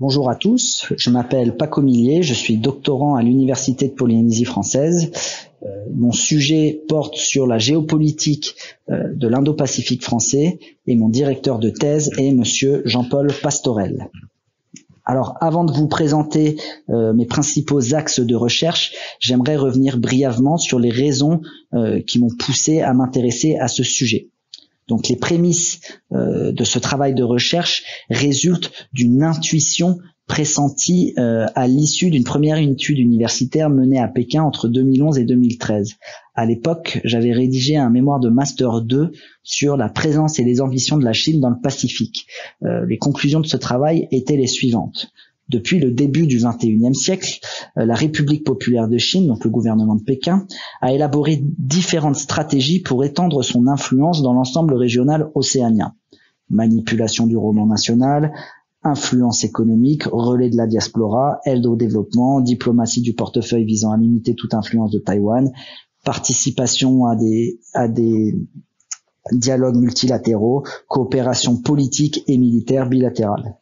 Bonjour à tous, je m'appelle Paco Millier, je suis doctorant à l'Université de Polynésie française. Mon sujet porte sur la géopolitique de l'Indo-Pacifique français et mon directeur de thèse est monsieur Jean-Paul Pastorel. Alors, avant de vous présenter mes principaux axes de recherche, j'aimerais revenir brièvement sur les raisons qui m'ont poussé à m'intéresser à ce sujet. Donc, les prémices de ce travail de recherche résultent d'une intuition pressentie à l'issue d'une première étude universitaire menée à Pékin entre 2011 et 2013. À l'époque, j'avais rédigé un mémoire de Master 2 sur la présence et les ambitions de la Chine dans le Pacifique. Les conclusions de ce travail étaient les suivantes. Depuis le début du XXIe siècle, la République populaire de Chine, donc le gouvernement de Pékin, a élaboré différentes stratégies pour étendre son influence dans l'ensemble régional océanien. Manipulation du roman national, influence économique, relais de la diaspora, aide au développement, diplomatie du portefeuille visant à limiter toute influence de Taïwan, participation à des dialogues multilatéraux, coopération politique et militaire bilatérale.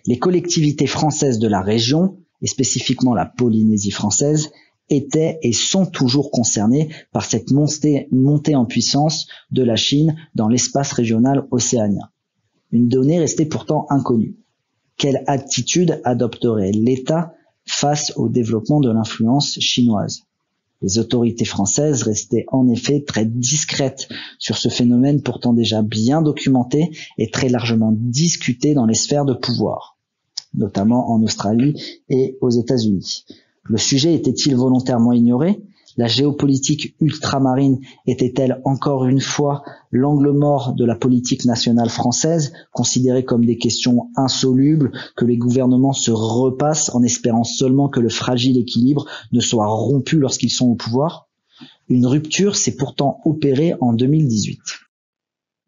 Les collectivités françaises de la région, et spécifiquement la Polynésie française, étaient et sont toujours concernées par cette montée en puissance de la Chine dans l'espace régional océanien. Une donnée restait pourtant inconnue. Quelle attitude adopterait l'État face au développement de l'influence chinoise? Les autorités françaises restaient en effet très discrètes sur ce phénomène pourtant déjà bien documenté et très largement discuté dans les sphères de pouvoir, notamment en Australie et aux États-Unis. Le sujet était-il volontairement ignoré? La géopolitique ultramarine était-elle encore une fois l'angle mort de la politique nationale française, considérée comme des questions insolubles que les gouvernements se repassent en espérant seulement que le fragile équilibre ne soit rompu lorsqu'ils sont au pouvoir? Une rupture s'est pourtant opérée en 2018.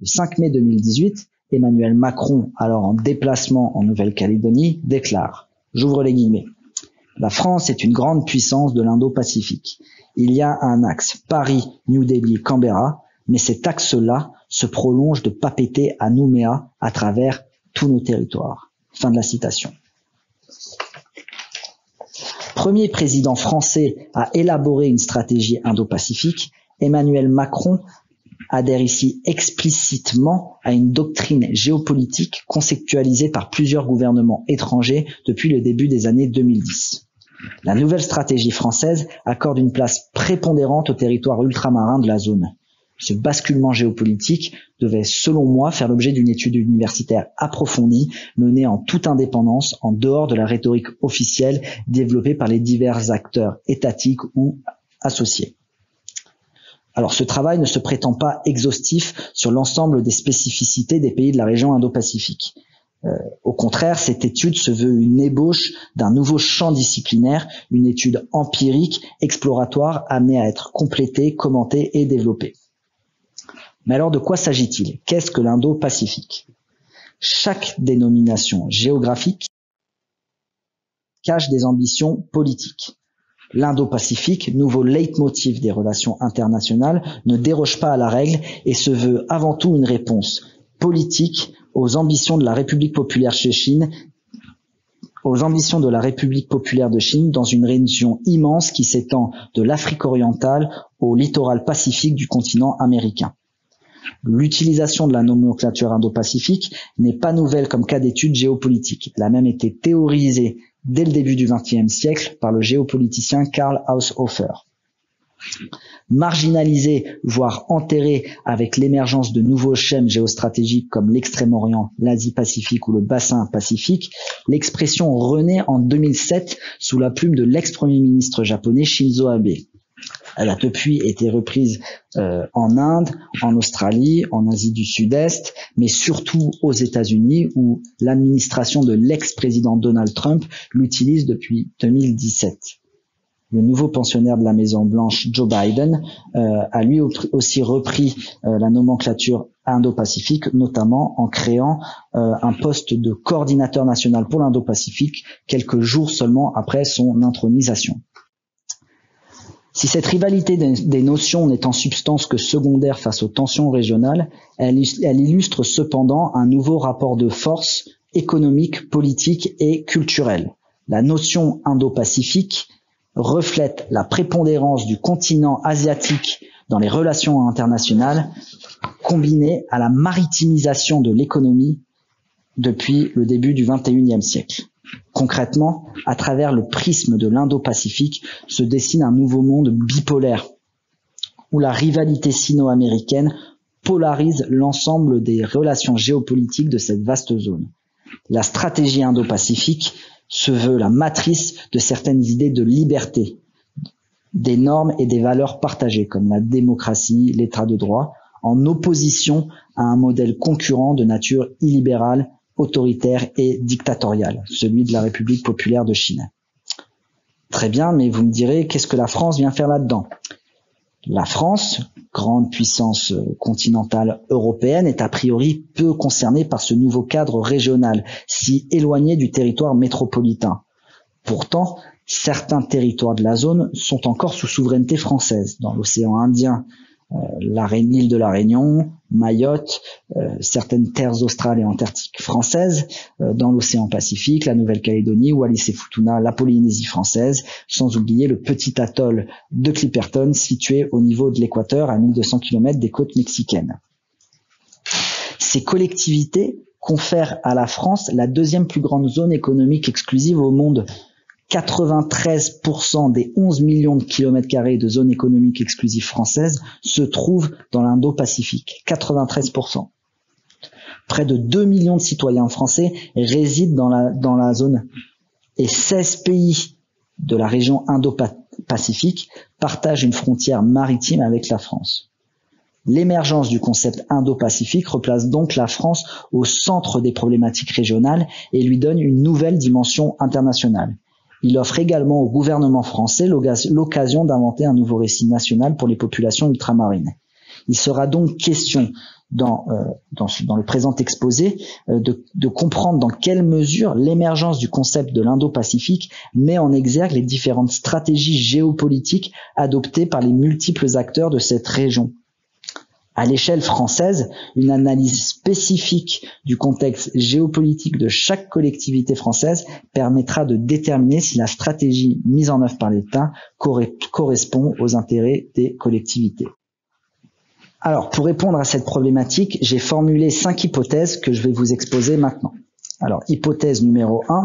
Le 5 mai 2018, Emmanuel Macron, alors en déplacement en Nouvelle-Calédonie, déclare, j'ouvre les guillemets, la France est une grande puissance de l'Indo-Pacifique. Il y a un axe Paris-New Delhi-Canberra, mais cet axe-là se prolonge de Papeete à Nouméa à travers tous nos territoires. Fin de la citation. Premier président français à élaborer une stratégie Indo-Pacifique, Emmanuel Macron adhère ici explicitement à une doctrine géopolitique conceptualisée par plusieurs gouvernements étrangers depuis le début des années 2010. La nouvelle stratégie française accorde une place prépondérante aux territoires ultramarins de la zone. Ce basculement géopolitique devait, selon moi, faire l'objet d'une étude universitaire approfondie, menée en toute indépendance, en dehors de la rhétorique officielle développée par les divers acteurs étatiques ou associés. Alors, ce travail ne se prétend pas exhaustif sur l'ensemble des spécificités des pays de la région Indo-Pacifique. Au contraire, cette étude se veut une ébauche d'un nouveau champ disciplinaire, une étude empirique, exploratoire, amenée à être complétée, commentée et développée. Mais alors, de quoi s'agit-il? Qu'est-ce que l'Indo-Pacifique? Chaque dénomination géographique cache des ambitions politiques. L'Indo-Pacifique, nouveau leitmotiv des relations internationales, ne déroge pas à la règle et se veut avant tout une réponse politique aux ambitions de la République populaire de Chine, dans une région immense qui s'étend de l'Afrique orientale au littoral pacifique du continent américain. L'utilisation de la nomenclature Indo-Pacifique n'est pas nouvelle comme cas d'étude géopolitique. Elle a même été théorisée dès le début du XXe siècle par le géopoliticien Karl Haushofer. Marginalisé, voire enterré avec l'émergence de nouveaux schèmes géostratégiques comme l'Extrême-Orient, l'Asie-Pacifique ou le bassin Pacifique, l'expression renaît en 2007 sous la plume de l'ex-premier ministre japonais Shinzo Abe. Elle a depuis été reprise en Inde, en Australie, en Asie du Sud-Est, mais surtout aux États-Unis où l'administration de l'ex-président Donald Trump l'utilise depuis 2017. Le nouveau pensionnaire de la Maison-Blanche, Joe Biden, a lui aussi repris la nomenclature Indo-Pacifique, notamment en créant un poste de coordinateur national pour l'Indo-Pacifique quelques jours seulement après son intronisation. Si cette rivalité des notions n'est en substance que secondaire face aux tensions régionales, elle illustre cependant un nouveau rapport de force économique, politique et culturel. La notion indo-pacifique reflète la prépondérance du continent asiatique dans les relations internationales, combinée à la maritimisation de l'économie depuis le début du XXIe siècle. Concrètement, à travers le prisme de l'Indo-Pacifique se dessine un nouveau monde bipolaire, où la rivalité sino-américaine polarise l'ensemble des relations géopolitiques de cette vaste zone. La stratégie Indo-Pacifique se veut la matrice de certaines idées de liberté, des normes et des valeurs partagées, comme la démocratie, l'état de droit, en opposition à un modèle concurrent de nature illibérale, autoritaire et dictatorial, celui de la République populaire de Chine. Très bien, mais vous me direz, qu'est-ce que la France vient faire là-dedans? La France, grande puissance continentale européenne, est a priori peu concernée par ce nouveau cadre régional, si éloigné du territoire métropolitain. Pourtant, certains territoires de la zone sont encore sous souveraineté française, dans l'océan Indien, l'île de la Réunion, Mayotte, certaines terres australes et antarctiques françaises, dans l'océan Pacifique, la Nouvelle-Calédonie, Wallis et Futuna, la Polynésie française, sans oublier le petit atoll de Clipperton situé au niveau de l'équateur à 1200 km des côtes mexicaines. Ces collectivités confèrent à la France la deuxième plus grande zone économique exclusive au monde. 93% des 11 millions de kilomètres carrés de zone économique exclusive française se trouvent dans l'Indo-Pacifique. 93%. Près de 2 millions de citoyens français résident dans la zone et 16 pays de la région Indo-Pacifique partagent une frontière maritime avec la France. L'émergence du concept Indo-Pacifique replace donc la France au centre des problématiques régionales et lui donne une nouvelle dimension internationale. Il offre également au gouvernement français l'occasion d'inventer un nouveau récit national pour les populations ultramarines. Il sera donc question, dans le présent exposé, de comprendre dans quelle mesure l'émergence du concept de l'Indo-Pacifique met en exergue les différentes stratégies géopolitiques adoptées par les multiples acteurs de cette région. À l'échelle française, une analyse spécifique du contexte géopolitique de chaque collectivité française permettra de déterminer si la stratégie mise en œuvre par l'État correspond aux intérêts des collectivités. Alors, pour répondre à cette problématique, j'ai formulé 5 hypothèses que je vais vous exposer maintenant. Alors, hypothèse numéro 1,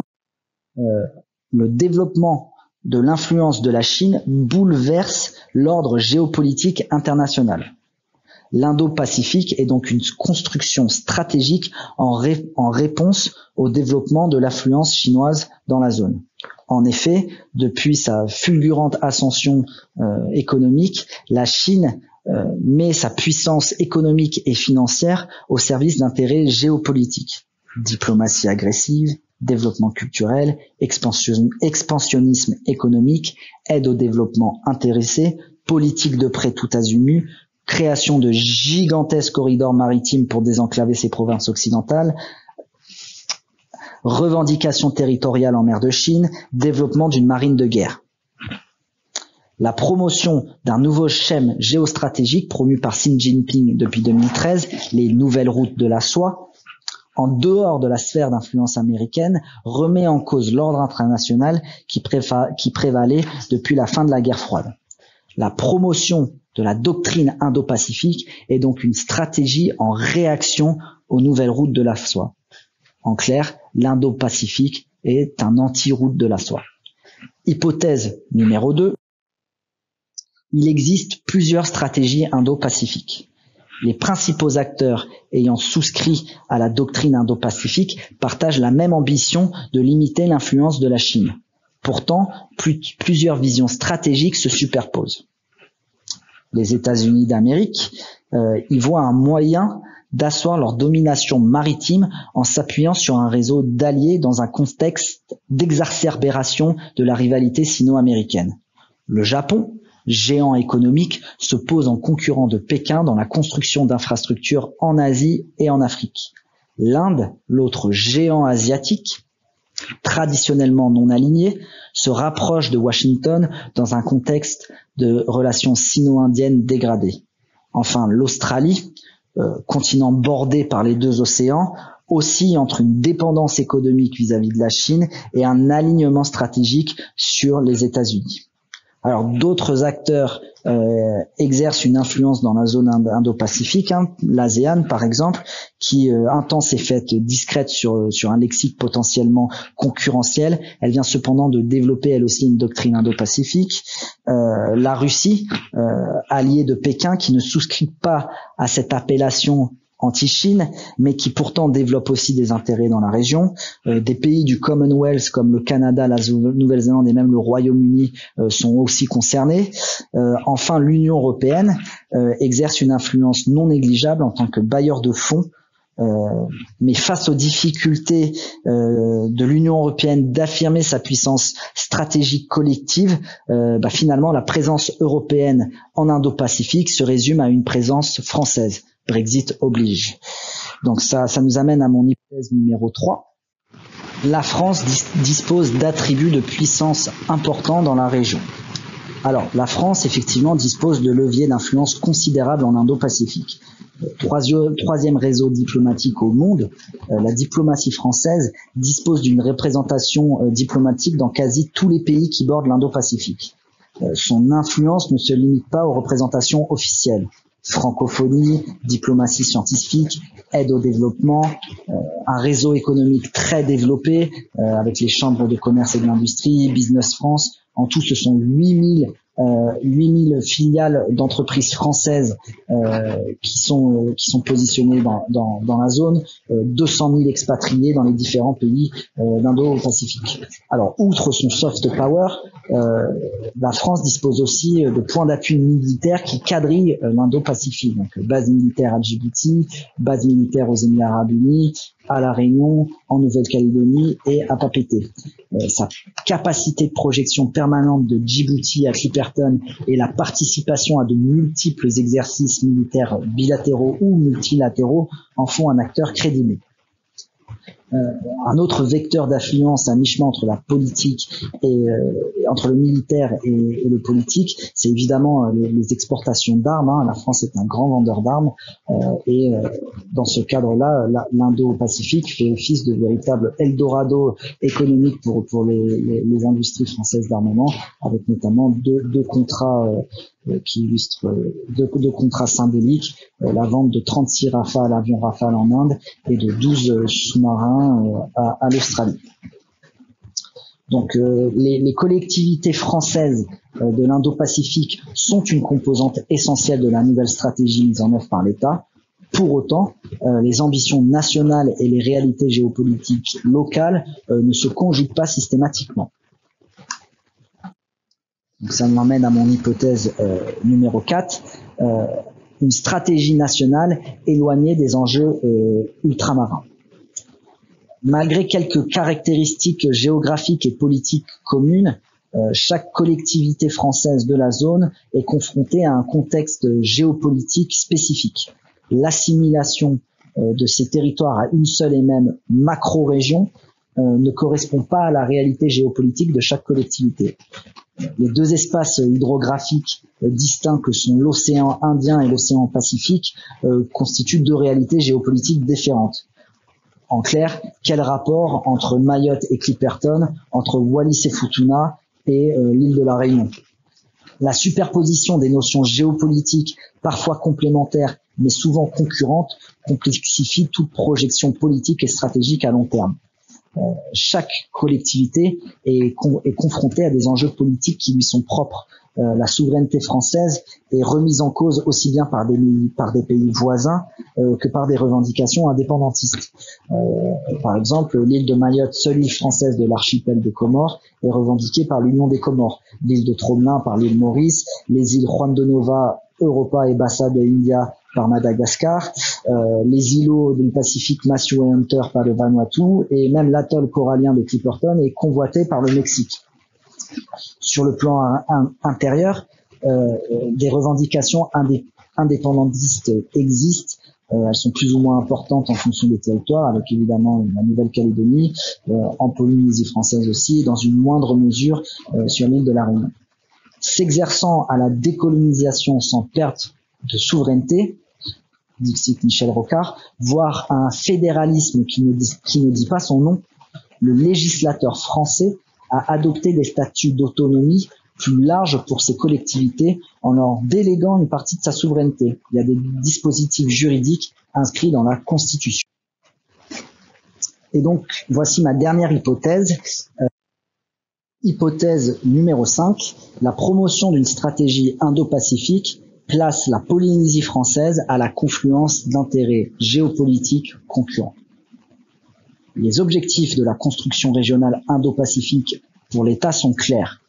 le développement de l'influence de la Chine bouleverse l'ordre géopolitique international. L'Indo-Pacifique est donc une construction stratégique en réponse au développement de l'affluence chinoise dans la zone. En effet, depuis sa fulgurante ascension économique, la Chine met sa puissance économique et financière au service d'intérêts géopolitiques. Diplomatie agressive, développement culturel, expansionnisme économique, aide au développement intéressé, politique de prêt tout azimut, création de gigantesques corridors maritimes pour désenclaver ces provinces occidentales, revendication territoriale en mer de Chine, développement d'une marine de guerre. La promotion d'un nouveau schème géostratégique promu par Xi Jinping depuis 2013, les nouvelles routes de la soie, en dehors de la sphère d'influence américaine, remet en cause l'ordre international qui prévalait depuis la fin de la guerre froide. La promotion de la doctrine indo-pacifique est donc une stratégie en réaction aux nouvelles routes de la soie. En clair, l'Indo-Pacifique est un anti-route de la soie. Hypothèse numéro 2. Il existe plusieurs stratégies indo-pacifiques. Les principaux acteurs ayant souscrit à la doctrine indo-pacifique partagent la même ambition de limiter l'influence de la Chine. Pourtant, plusieurs visions stratégiques se superposent. Les États-Unis d'Amérique y voient un moyen d'asseoir leur domination maritime en s'appuyant sur un réseau d'alliés dans un contexte d'exacerbération de la rivalité sino-américaine. Le Japon, géant économique, se pose en concurrent de Pékin dans la construction d'infrastructures en Asie et en Afrique. L'Inde, l'autre géant asiatique, traditionnellement non alignés, se rapprochent de Washington dans un contexte de relations sino-indiennes dégradées. Enfin, l'Australie, continent bordé par les deux océans, oscille entre une dépendance économique vis-à-vis de la Chine et un alignement stratégique sur les États-Unis. Alors d'autres acteurs exercent une influence dans la zone Indo-Pacifique, l'ASEAN par exemple, qui un temps s'est faite discrète sur un lexique potentiellement concurrentiel. Elle vient cependant de développer elle aussi une doctrine Indo-Pacifique. La Russie, alliée de Pékin, qui ne souscrit pas à cette appellation anti-Chine, mais qui pourtant développe aussi des intérêts dans la région. Des pays du Commonwealth comme le Canada, la Nouvelle-Zélande et même le Royaume-Uni sont aussi concernés. Enfin, l'Union européenne exerce une influence non négligeable en tant que bailleur de fonds. Mais face aux difficultés de l'Union européenne d'affirmer sa puissance stratégique collective, finalement la présence européenne en Indo-Pacifique se résume à une présence française. Brexit oblige. Donc ça nous amène à mon hypothèse numéro 3. La France dispose d'attributs de puissance importants dans la région. Alors, la France, effectivement, dispose de leviers d'influence considérables en Indo-Pacifique. Troisième réseau diplomatique au monde, la diplomatie française dispose d'une représentation diplomatique dans quasi tous les pays qui bordent l'Indo-Pacifique. Son influence ne se limite pas aux représentations officielles. Francophonie, diplomatie scientifique, aide au développement, un réseau économique très développé avec les chambres de commerce et de l'industrie, Business France. En tout, ce sont 8000 filiales d'entreprises françaises qui sont positionnées dans la zone, 200 000 expatriés dans les différents pays d'Indo-Pacifique. Alors, outre son soft power, la France dispose aussi de points d'appui militaires qui quadrillent l'Indo-Pacifique. Donc, base militaire à Djibouti, base militaire aux Émirats Arabes Unis, à La Réunion, en Nouvelle-Calédonie et à Papeete. Sa capacité de projection permanente de Djibouti à Clipperton et la participation à de multiples exercices militaires bilatéraux ou multilatéraux en font un acteur crédible. Un autre vecteur d'affluence à mi-chemin entre la politique et entre le militaire et le politique, c'est évidemment les exportations d'armes. La France est un grand vendeur d'armes et dans ce cadre-là, l'Indo-Pacifique fait office de véritable Eldorado économique pour les industries françaises d'armement, avec notamment deux contrats qui illustrent deux contrats symboliques, la vente de 36 avions Rafale en Inde et de 12 sous-marins à l'Australie. Donc les collectivités françaises de l'Indo-Pacifique sont une composante essentielle de la nouvelle stratégie mise en œuvre par l'État. Pour autant, les ambitions nationales et les réalités géopolitiques locales ne se conjuguent pas systématiquement. Donc ça m'emmène à mon hypothèse numéro 4, une stratégie nationale éloignée des enjeux ultramarins. Malgré quelques caractéristiques géographiques et politiques communes, chaque collectivité française de la zone est confrontée à un contexte géopolitique spécifique. L'assimilation de ces territoires à une seule et même macro-région ne correspond pas à la réalité géopolitique de chaque collectivité. Les deux espaces hydrographiques distincts que sont l'océan Indien et l'océan Pacifique constituent deux réalités géopolitiques différentes. En clair, quel rapport entre Mayotte et Clipperton, entre Wallis et Futuna et l'île de la Réunion? La superposition des notions géopolitiques, parfois complémentaires, mais souvent concurrentes, complexifie toute projection politique et stratégique à long terme. Chaque collectivité est confrontée à des enjeux politiques qui lui sont propres. La souveraineté française est remise en cause aussi bien par des pays voisins que par des revendications indépendantistes. Par exemple, l'île de Mayotte, seule île française de l'archipel des Comores, est revendiquée par l'Union des Comores. L'île de Tromelin par l'île Maurice, les îles Juan de Nova, Europa et Bassa de India par Madagascar, les îlots du Pacifique Matthew et Hunter par le Vanuatu, et même l'atoll corallien de Clipperton est convoité par le Mexique. Sur le plan intérieur, des revendications indépendantistes existent elles sont plus ou moins importantes en fonction des territoires, avec évidemment la Nouvelle-Calédonie, en Polynésie française aussi, et dans une moindre mesure sur l'île de la Réunion. S'exerçant à la décolonisation sans perte de souveraineté, dit Michel Rocard, voire à un fédéralisme qui ne dit pas son nom, le législateur français a adopté des statuts d'autonomie plus larges pour ces collectivités en leur déléguant une partie de sa souveraineté. Il y a des dispositifs juridiques inscrits dans la Constitution. Et donc, voici ma dernière hypothèse. Hypothèse numéro 5, la promotion d'une stratégie indo-pacifique place la Polynésie française à la confluence d'intérêts géopolitiques concurrents. Les objectifs de la construction régionale indo-pacifique pour l'État sont clairs.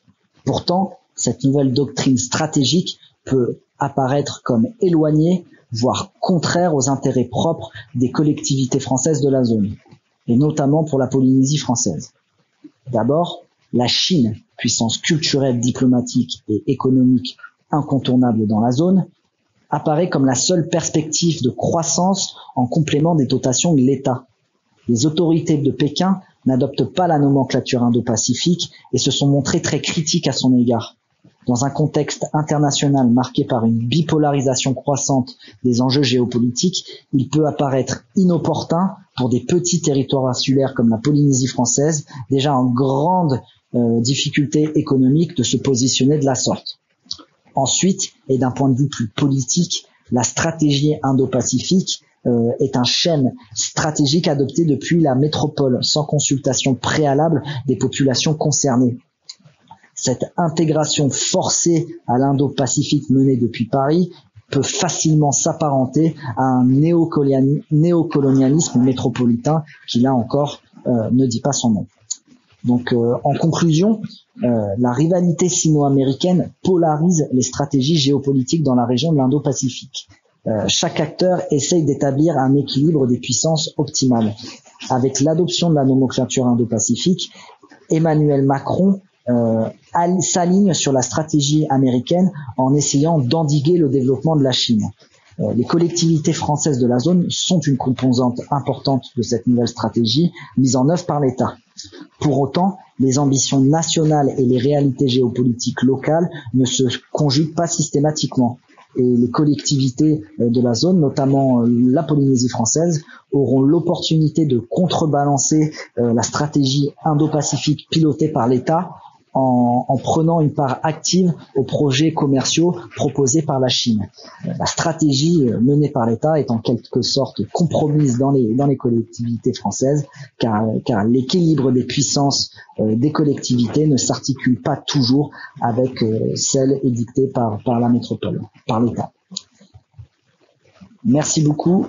Pourtant, cette nouvelle doctrine stratégique peut apparaître comme éloignée, voire contraire aux intérêts propres des collectivités françaises de la zone, et notamment pour la Polynésie française. D'abord, la Chine, puissance culturelle, diplomatique et économique incontournable dans la zone, apparaît comme la seule perspective de croissance en complément des dotations de l'État. Les autorités de Pékin n'adoptent pas la nomenclature indo-pacifique et se sont montrées très critiques à son égard. Dans un contexte international marqué par une bipolarisation croissante des enjeux géopolitiques, il peut apparaître inopportun pour des petits territoires insulaires comme la Polynésie française, déjà en grande difficulté économique, de se positionner de la sorte. Ensuite, et d'un point de vue plus politique, la stratégie indo-pacifique est un schème stratégique adopté depuis la métropole, sans consultation préalable des populations concernées. Cette intégration forcée à l'Indo-Pacifique menée depuis Paris peut facilement s'apparenter à un néocolonialisme métropolitain qui, là encore, ne dit pas son nom. Donc, en conclusion, la rivalité sino-américaine polarise les stratégies géopolitiques dans la région de l'Indo-Pacifique. Chaque acteur essaye d'établir un équilibre des puissances optimales. Avec l'adoption de la nomenclature indo-pacifique, Emmanuel Macron s'aligne sur la stratégie américaine en essayant d'endiguer le développement de la Chine. Les collectivités françaises de la zone sont une composante importante de cette nouvelle stratégie mise en œuvre par l'État. Pour autant, les ambitions nationales et les réalités géopolitiques locales ne se conjuguent pas systématiquement. Et les collectivités de la zone, notamment la Polynésie française, auront l'opportunité de contrebalancer la stratégie indo-pacifique pilotée par l'État en prenant une part active aux projets commerciaux proposés par la Chine. La stratégie menée par l'État est en quelque sorte compromise dans les collectivités françaises, car l'équilibre des puissances des collectivités ne s'articule pas toujours avec celle édictée par la métropole, par l'État. Merci beaucoup